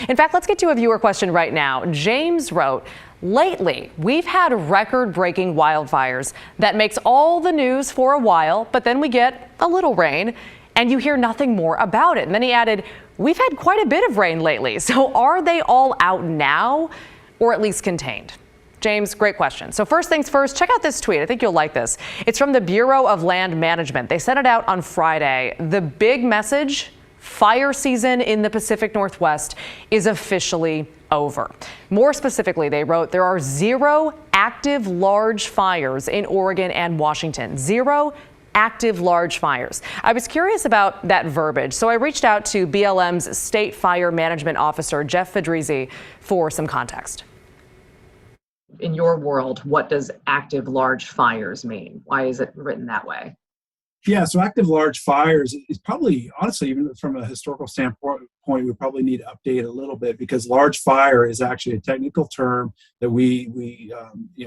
In fact, let's get to a viewer question right now. James wrote, lately, we've had record-breaking wildfires that makes all the news for a while, but then we get a little rain and you hear nothing more about it. And then he added, we've had quite a bit of rain lately. So are they all out now or at least contained? James, great question. So first things first, check out this tweet. I think you'll like this. It's from the Bureau of Land Management. They sent it out on Friday. The big message: fire season in the Pacific Northwest is officially over. More specifically, they wrote there are 0 active large fires in Oregon and Washington. 0 active large fires. I was curious about that verbiage, so I reached out to BLM's State Fire Management Officer, Jeff Fedrizzi, for some context. In your world, what does active large fires mean? Why is it written that way? Yeah, so active large fires is probably, honestly, even from a historical standpoint, we probably need to update a little bit, because large fire is actually a technical term that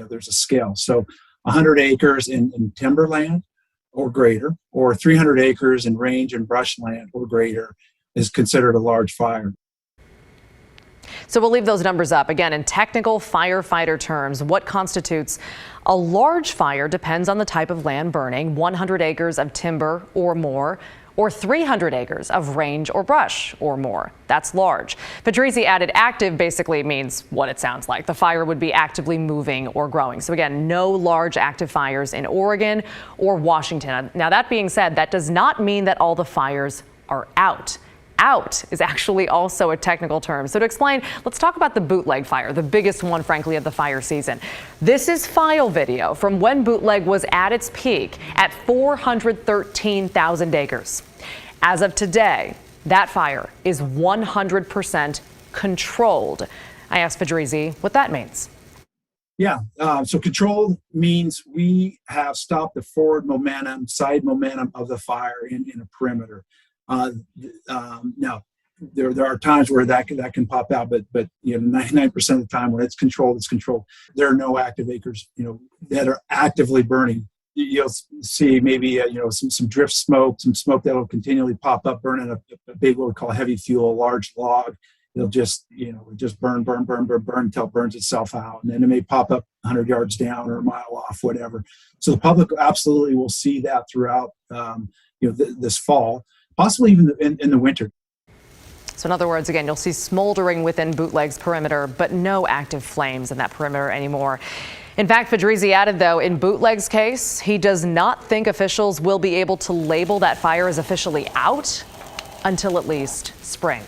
there's a scale. So 100 acres in timberland or greater, or 300 acres in range and brushland or greater is considered a large fire. So we'll leave those numbers up. Again, in technical firefighter terms, what constitutes a large fire depends on the type of land burning: 100 acres of timber or more, or 300 acres of range or brush or more. That's large. Fedrizzi added active basically means what it sounds like. The fire would be actively moving or growing. So again, no large active fires in Oregon or Washington. Now, that being said, that does not mean that all the fires are out. Out is actually also a technical term. So to explain, let's talk about the Bootleg Fire, the biggest one, frankly, of the fire season. This is file video from when Bootleg was at its peak at 413,000 acres. As of today, that fire is 100% controlled. I asked Fedrizzi what that means. Yeah, so controlled means we have stopped the forward momentum, side momentum of the fire in a perimeter. Now, there are times where that can pop out, but 99% of the time when it's controlled, it's controlled. There are no active acres, that are actively burning. You'll see maybe some drift smoke, some smoke that will continually pop up, burning a big, what we call heavy fuel, a large log. It'll just burn until it burns itself out, and then it may pop up 100 yards down or a mile off, whatever. So the public absolutely will see that throughout this fall. Possibly even in the winter. So in other words, again, you'll see smoldering within Bootleg's perimeter, but no active flames in that perimeter anymore. In fact, Fedrizzi added, though, in Bootleg's case, he does not think officials will be able to label that fire as officially out until at least spring.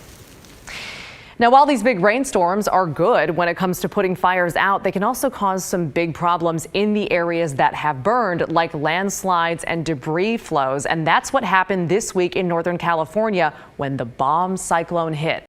Now, while these big rainstorms are good when it comes to putting fires out, they can also cause some big problems in the areas that have burned, like landslides and debris flows. And that's what happened this week in Northern California when the bomb cyclone hit.